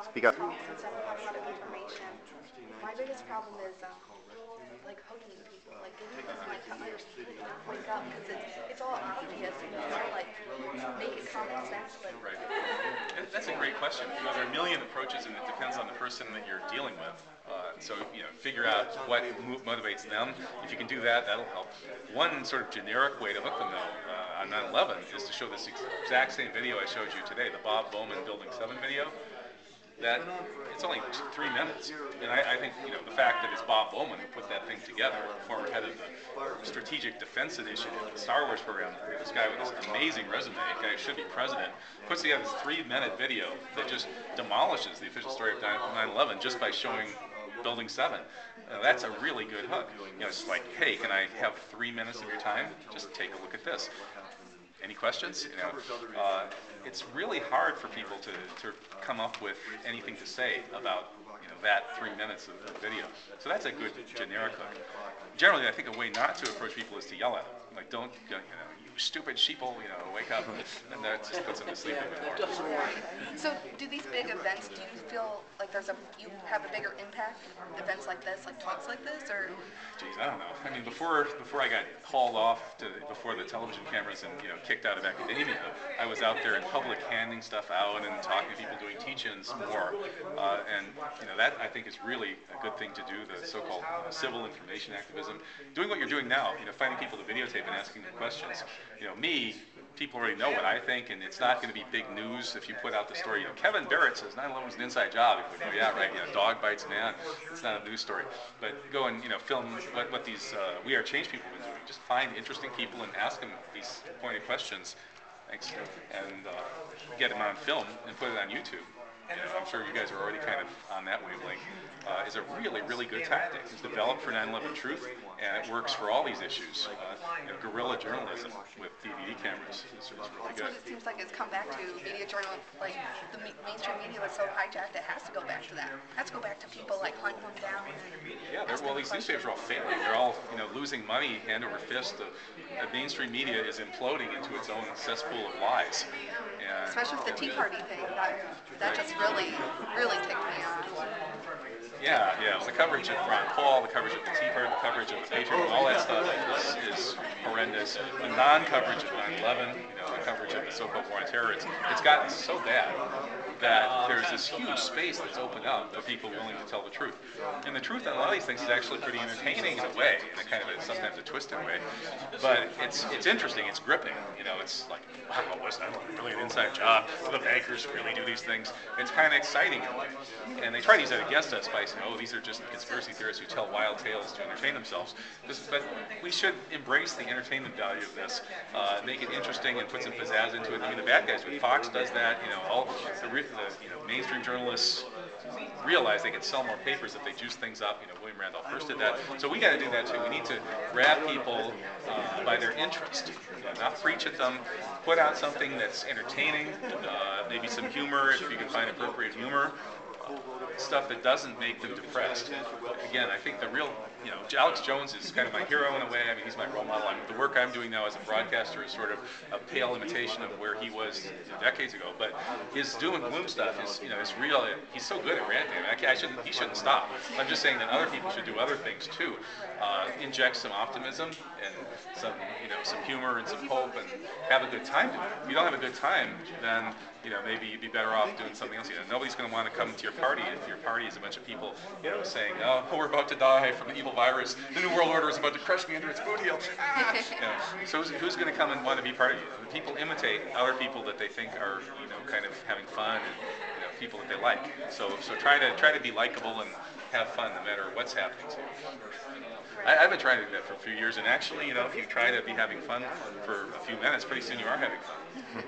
Speak up. Since I don't have a lot of information, my biggest problem is like hooking people, like giving them like to understand, like wake up, because it's all obvious, like make it common sense, but Right. And that's a great question. There are a million approaches, and it depends on the person that you're dealing with. So figure out what motivates them. If you can do that, that'll help. One sort of generic way to hook them, though, on 9/11 is to show this exact same video I showed you today, the Bob Bowman Building 7 video. That it's only 3 minutes, and I think the fact that it's Bob Bowman who put that thing together, the former head of the Strategic Defense Initiative, the Star Wars program, this guy with this amazing resume, a guy who should be president, puts together this 3-minute video that just demolishes the official story of 9/11 just by showing Building 7. That's a really good hook. It's like, hey, can I have 3 minutes of your time? Just take a look at this. Any questions? It's really hard for people to come up with anything to say about that 3 minutes of video. So that's a good generic hook. Generally, I think a way not to approach people is to yell at them. Like, don't, you stupid sheeple, wake up, and that just puts them to sleep a bit more. So do these big events, do you feel like you have a bigger impact, events like this, like talks like this, or? Geez, I don't know. I mean, before I got hauled off before the television cameras and kicked out of academia, I was out there in public handing stuff out and talking to people, doing teach-ins more, and that I think is really a good thing to do. The so-called civil information activism, doing what you're doing now, finding people to videotape and asking them questions. People already know what I think, and it's not going to be big news if you put out the story. Kevin Barrett says 9/11 was an inside job. You go, yeah, right. Dog bites man. It's not a news story. But go and film what these We Are Change people have been doing. Just find interesting people and ask them these pointed questions. Thanks. And get them on film and put it on YouTube. I'm sure you guys are already kind of on that wavelength. Is a really, really good tactic. It's developed for 9/11 Truth, and it works for all these issues. Guerrilla journalism with DVD cameras is really good. That's what it seems like it's come back to. Media journalism, like the mainstream media was so hijacked, it has to go back to that. It has to go back to people like hunting them down. Yeah, these newspapers are all failing. They're all losing money hand over fist. The mainstream media is imploding into its own cesspool of lies. And, especially with the Tea Party thing, that just really, really ticked me off. Yeah. Well, the coverage of Ron Paul, the coverage of the Tea Party, the coverage of the Patriot, all that stuff is horrendous. The non-coverage of 9/11, the coverage of the so-called war on terror, it's gotten so bad that there's this huge space that's opened up for people willing to tell the truth. And the truth on a lot of these things is actually pretty entertaining in a way, in a kind of sometimes a twisted way. But it's interesting, it's gripping. It's like, wow, was that really an inside job? Do the bankers really do these things? It's kind of exciting in a way. And they try to use that against us by saying, oh, these are just conspiracy theorists who tell wild tales to entertain themselves. But we should embrace the entertainment value of this, make it interesting and put some pizzazz into it. I mean, the bad guys, when Fox does that, all the mainstream journalists realize they can sell more papers if they juice things up. William Randolph Hearst did that. So we got to do that too. We need to grab people by their interest, not preach at them. Put out something that's entertaining, maybe some humor if you can find appropriate humor. Stuff that doesn't make them depressed. Again, I think the real, Alex Jones is kind of my hero in a way. I mean, he's my role model. The work I'm doing now as a broadcaster is sort of a pale imitation of where he was decades ago. But his doom and gloom stuff is, is real. He's so good at ranting. He shouldn't stop. I'm just saying that other people should do other things too. Inject some optimism and some humor and some hope, and have a good time doing it. If you don't have a good time, then maybe you'd be better off doing something else. Nobody's going to want to come to your party if your party is a bunch of people, saying, "Oh, we're about to die from the evil virus. The New World Order is about to crush me under its boot heel." So who's going to come and want to be part of you? People imitate other people that they think are, kind of having fun, and people that they like. So try to be likable and have fun no matter what's happening to you. I've been trying to do that for a few years, and actually, if you try to be having fun for a few minutes, pretty soon you are having fun.